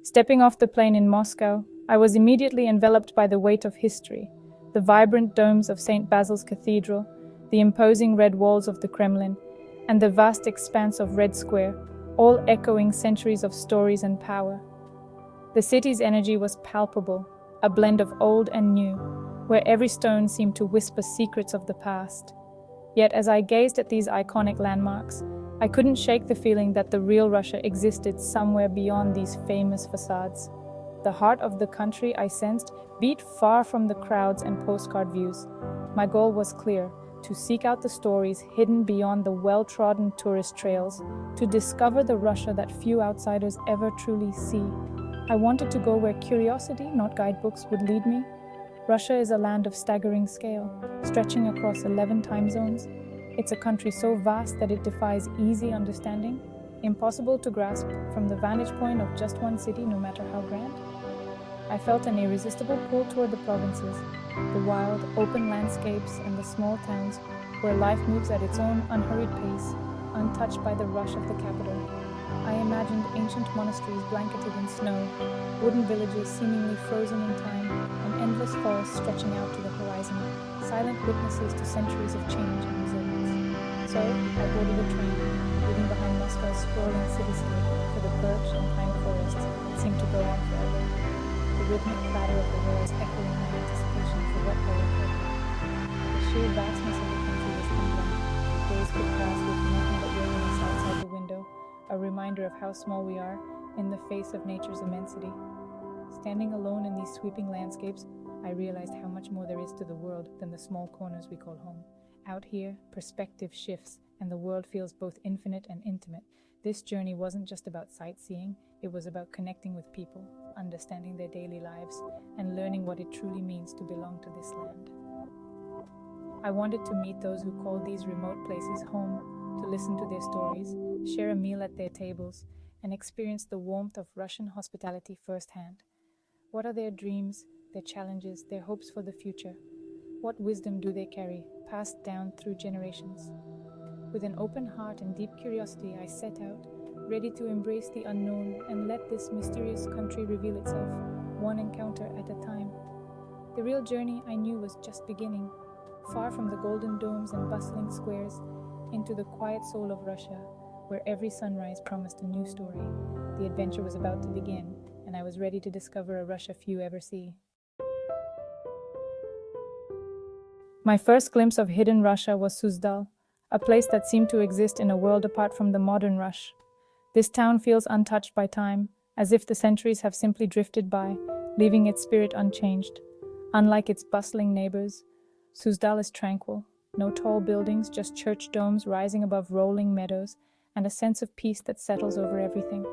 Stepping off the plane in Moscow, I was immediately enveloped by the weight of history, the vibrant domes of St. Basil's Cathedral, the imposing red walls of the Kremlin, and the vast expanse of Red Square, all echoing centuries of stories and power. The city's energy was palpable, a blend of old and new, where every stone seemed to whisper secrets of the past. Yet as I gazed at these iconic landmarks, I couldn't shake the feeling that the real Russia existed somewhere beyond these famous facades. The heart of the country, I sensed, beat far from the crowds and postcard views. My goal was clear: to seek out the stories hidden beyond the well-trodden tourist trails, to discover the Russia that few outsiders ever truly see. I wanted to go where curiosity, not guidebooks, would lead me. Russia is a land of staggering scale, stretching across 11 time zones. It's a country so vast that it defies easy understanding, impossible to grasp from the vantage point of just one city, no matter how grand. I felt an irresistible pull toward the provinces, the wild, open landscapes and the small towns where life moves at its own unhurried pace, untouched by the rush of the capital. I imagined ancient monasteries blanketed in snow, wooden villages seemingly frozen in time, and endless forests stretching out to the horizon, silent witnesses to centuries of change and resilience. So I boarded a train, leaving behind Moscow's sprawling cityscape for the birch and pine forests that seemed to go on forever. The rhythmic clatter of the rails echoing my anticipation for what lay ahead. The sheer vastness of the country was humbling. Days could pass with nothing but wilderness outside the window, a reminder of how small we are in the face of nature's immensity. Standing alone in these sweeping landscapes, I realized how much more there is to the world than the small corners we call home. Out here, perspective shifts, and the world feels both infinite and intimate. This journey wasn't just about sightseeing, it was about connecting with people, understanding their daily lives, and learning what it truly means to belong to this land. I wanted to meet those who called these remote places home, to listen to their stories, share a meal at their tables, and experience the warmth of Russian hospitality firsthand. What are their dreams, their challenges, their hopes for the future? What wisdom do they carry, passed down through generations? With an open heart and deep curiosity, I set out, ready to embrace the unknown and let this mysterious country reveal itself, one encounter at a time. The real journey, I knew, was just beginning, far from the golden domes and bustling squares, into the quiet soul of Russia, where every sunrise promised a new story. The adventure was about to begin, and I was ready to discover a Russia few ever see. My first glimpse of hidden Russia was Suzdal, a place that seemed to exist in a world apart from the modern rush. This town feels untouched by time, as if the centuries have simply drifted by, leaving its spirit unchanged. Unlike its bustling neighbors, Suzdal is tranquil. No tall buildings, just church domes rising above rolling meadows, and a sense of peace that settles over everything.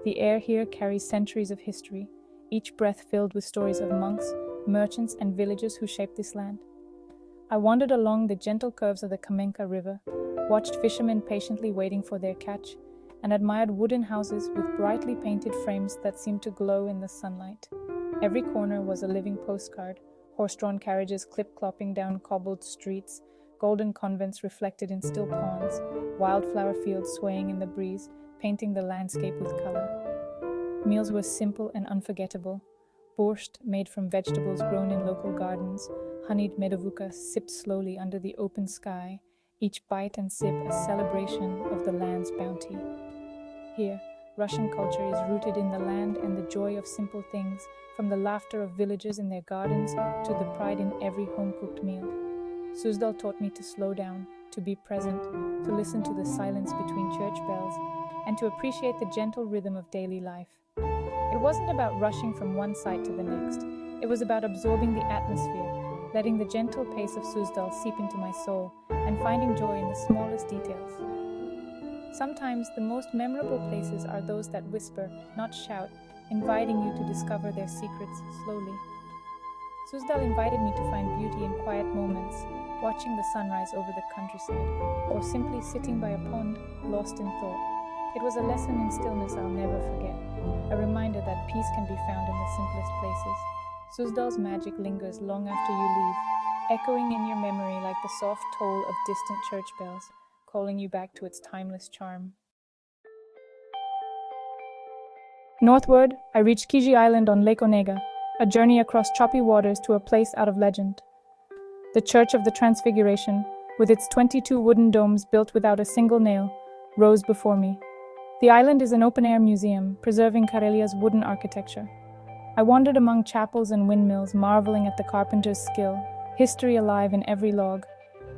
The air here carries centuries of history, each breath filled with stories of monks, merchants, and villagers who shaped this land. I wandered along the gentle curves of the Kamenka River, watched fishermen patiently waiting for their catch, and admired wooden houses with brightly painted frames that seemed to glow in the sunlight. Every corner was a living postcard, horse-drawn carriages clip-clopping down cobbled streets, golden convents reflected in still ponds, wildflower fields swaying in the breeze, painting the landscape with color. Meals were simple and unforgettable. Borscht, made from vegetables grown in local gardens, honeyed medovuka sipped slowly under the open sky, each bite and sip a celebration of the land's bounty. Here, Russian culture is rooted in the land and the joy of simple things, from the laughter of villagers in their gardens to the pride in every home-cooked meal. Suzdal taught me to slow down, to be present, to listen to the silence between church bells, and to appreciate the gentle rhythm of daily life. It wasn't about rushing from one site to the next. It was about absorbing the atmosphere, letting the gentle pace of Suzdal seep into my soul, and finding joy in the smallest details. Sometimes the most memorable places are those that whisper, not shout, inviting you to discover their secrets slowly. Suzdal invited me to find beauty in quiet moments, watching the sunrise over the countryside, or simply sitting by a pond, lost in thought. It was a lesson in stillness I'll never forget, a reminder that peace can be found in the simplest places. Suzdal's magic lingers long after you leave, echoing in your memory like the soft toll of distant church bells, calling you back to its timeless charm. Northward, I reached Kiji Island on Lake Onega, a journey across choppy waters to a place out of legend. The Church of the Transfiguration, with its 22 wooden domes built without a single nail, rose before me. The island is an open-air museum, preserving Karelia's wooden architecture. I wandered among chapels and windmills, marveling at the carpenter's skill, history alive in every log.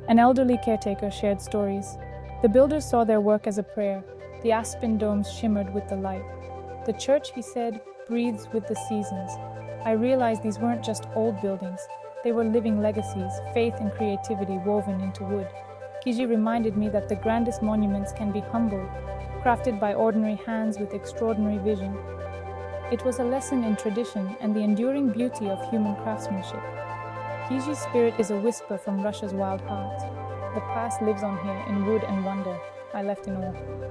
An elderly caretaker shared stories. The builders saw their work as a prayer. The aspen domes shimmered with the light. The church, he said, breathes with the seasons. I realized these weren't just old buildings. They were living legacies, faith and creativity woven into wood. Kiji reminded me that the grandest monuments can be humble, crafted by ordinary hands with extraordinary vision. It was a lesson in tradition and the enduring beauty of human craftsmanship. Kiji's spirit is a whisper from Russia's wild heart. The past lives on here in wood and wonder. I left in awe.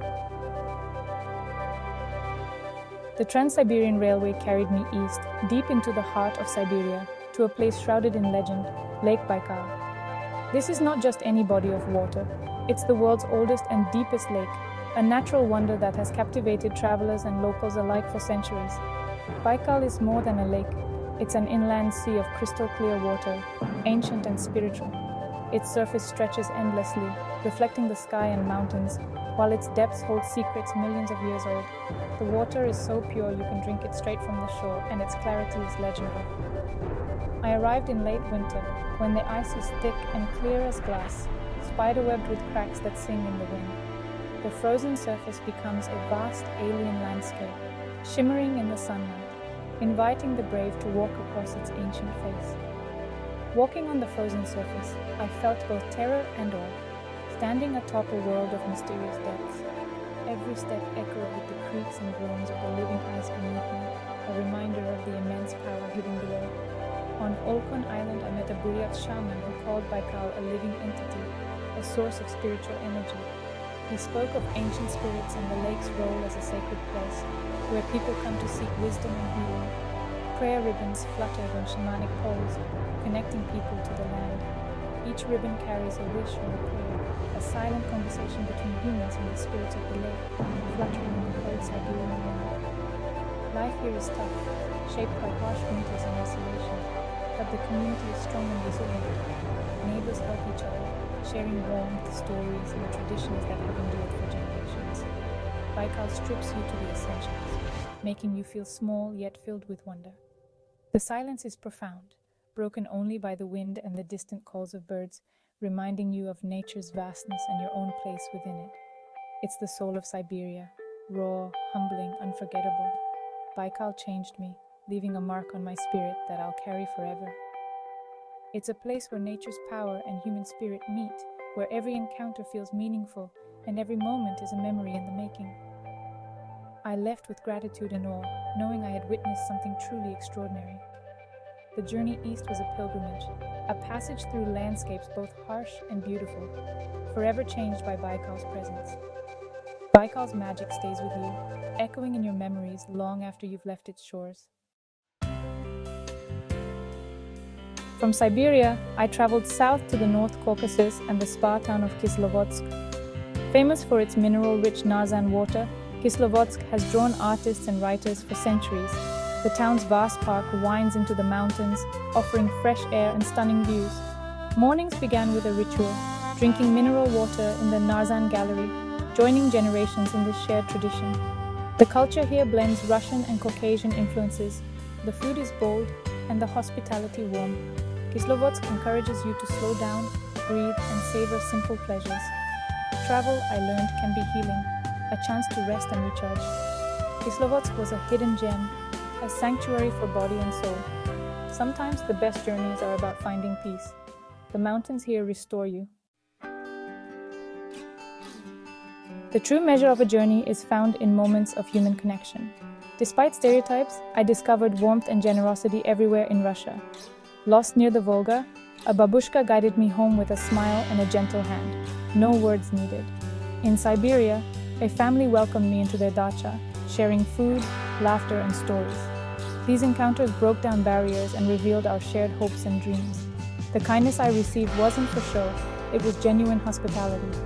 The Trans-Siberian Railway carried me east, deep into the heart of Siberia, to a place shrouded in legend, Lake Baikal. This is not just any body of water. It's the world's oldest and deepest lake, a natural wonder that has captivated travelers and locals alike for centuries. Baikal is more than a lake. It's an inland sea of crystal clear water, ancient and spiritual. Its surface stretches endlessly, reflecting the sky and mountains, while its depths hold secrets millions of years old. The water is so pure you can drink it straight from the shore, and its clarity is legendary. I arrived in late winter, when the ice is thick and clear as glass, spiderwebbed with cracks that sing in the wind. The frozen surface becomes a vast alien landscape, shimmering in the sunlight, inviting the brave to walk across its ancient face. Walking on the frozen surface, I felt both terror and awe, standing atop a world of mysterious depths. Every step echoed with the creaks and groans of the living ice beneath me, a reminder of the immense power hidden below. On Olkhon Island, I met a Buryat shaman who called Baikal a living entity, a source of spiritual energy. He spoke of ancient spirits and the lake's role as a sacred place, where people come to seek wisdom and healing. Prayer ribbons fluttered on shamanic poles, connecting people to the land. Each ribbon carries a wish or a prayer, a silent conversation between humans and the spirits of the lake, fluttering in the cold Siberian wind. Life here is tough, shaped by harsh winters and isolation, but the community is strong and resilient. Neighbors help each other, sharing warmth, stories, and traditions that have endured for generations. Baikal strips you to the essentials, making you feel small yet filled with wonder. The silence is profound, broken only by the wind and the distant calls of birds, reminding you of nature's vastness and your own place within it. It's the soul of Siberia, raw, humbling, unforgettable. Baikal changed me, leaving a mark on my spirit that I'll carry forever. It's a place where nature's power and human spirit meet, where every encounter feels meaningful and every moment is a memory in the making. I left with gratitude and awe, knowing I had witnessed something truly extraordinary. The journey east was a pilgrimage, a passage through landscapes both harsh and beautiful, forever changed by Baikal's presence. Baikal's magic stays with you, echoing in your memories long after you've left its shores. From Siberia, I traveled south to the North Caucasus and the spa town of Kislovodsk. Famous for its mineral-rich Narzan water, Kislovodsk has drawn artists and writers for centuries. The town's vast park winds into the mountains, offering fresh air and stunning views. Mornings began with a ritual, drinking mineral water in the Narzan Gallery, joining generations in this shared tradition. The culture here blends Russian and Caucasian influences. The food is bold and the hospitality warm. Kislovodsk encourages you to slow down, breathe, and savor simple pleasures. Travel, I learned, can be healing, a chance to rest and recharge. Kislovodsk was a hidden gem, a sanctuary for body and soul. Sometimes the best journeys are about finding peace. The mountains here restore you. The true measure of a journey is found in moments of human connection. Despite stereotypes, I discovered warmth and generosity everywhere in Russia. Lost near the Volga, a babushka guided me home with a smile and a gentle hand. No words needed. In Siberia, a family welcomed me into their dacha, sharing food, laughter, and stories. These encounters broke down barriers and revealed our shared hopes and dreams. The kindness I received wasn't for show, it was genuine hospitality.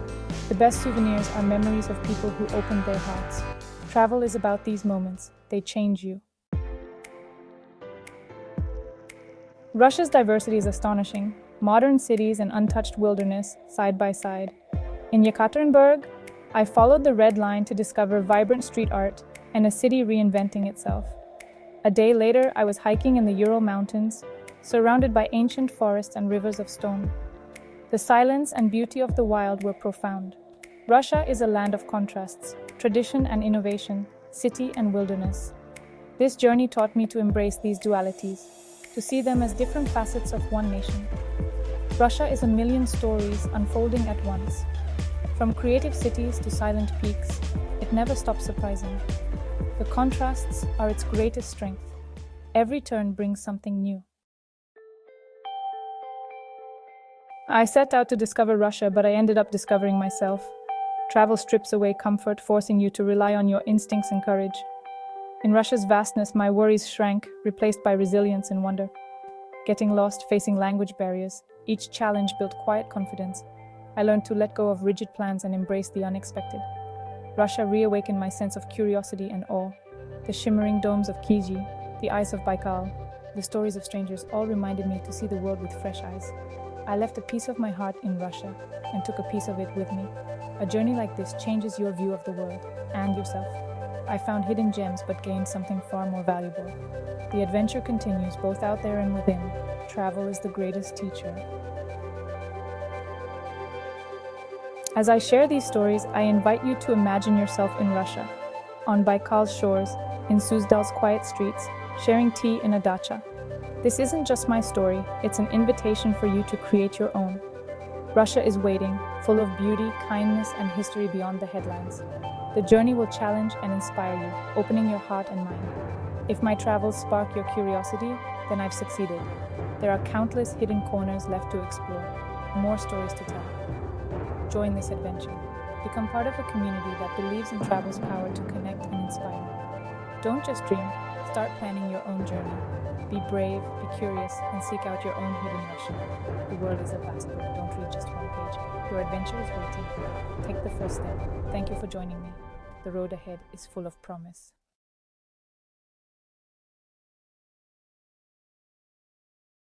The best souvenirs are memories of people who opened their hearts. Travel is about these moments. They change you. Russia's diversity is astonishing. Modern cities and untouched wilderness, side by side. In Yekaterinburg, I followed the red line to discover vibrant street art and a city reinventing itself. A day later, I was hiking in the Ural Mountains, surrounded by ancient forests and rivers of stone. The silence and beauty of the wild were profound. Russia is a land of contrasts, tradition and innovation, city and wilderness. This journey taught me to embrace these dualities, to see them as different facets of one nation. Russia is a million stories unfolding at once. From creative cities to silent peaks, it never stops surprising. The contrasts are its greatest strength. Every turn brings something new. I set out to discover Russia, but I ended up discovering myself. Travel strips away comfort, forcing you to rely on your instincts and courage. In Russia's vastness, my worries shrank, replaced by resilience and wonder. Getting lost, facing language barriers, each challenge built quiet confidence. I learned to let go of rigid plans and embrace the unexpected. Russia reawakened my sense of curiosity and awe. The shimmering domes of Kizhi, the ice of Baikal, the stories of strangers all reminded me to see the world with fresh eyes. I left a piece of my heart in Russia and took a piece of it with me. A journey like this changes your view of the world and yourself. I found hidden gems but gained something far more valuable. The adventure continues both out there and within. Travel is the greatest teacher. As I share these stories, I invite you to imagine yourself in Russia, on Baikal's shores, in Suzdal's quiet streets, sharing tea in a dacha. This isn't just my story, it's an invitation for you to create your own. Russia is waiting, full of beauty, kindness, and history beyond the headlines. The journey will challenge and inspire you, opening your heart and mind. If my travels spark your curiosity, then I've succeeded. There are countless hidden corners left to explore, more stories to tell. Join this adventure. Become part of a community that believes in travel's power to connect and inspire. Don't just dream, start planning your own journey. Be brave, be curious, and seek out your own hidden Russia. The world is a vast book, don't read just one page. Your adventure is waiting. Take the first step. Thank you for joining me. The road ahead is full of promise.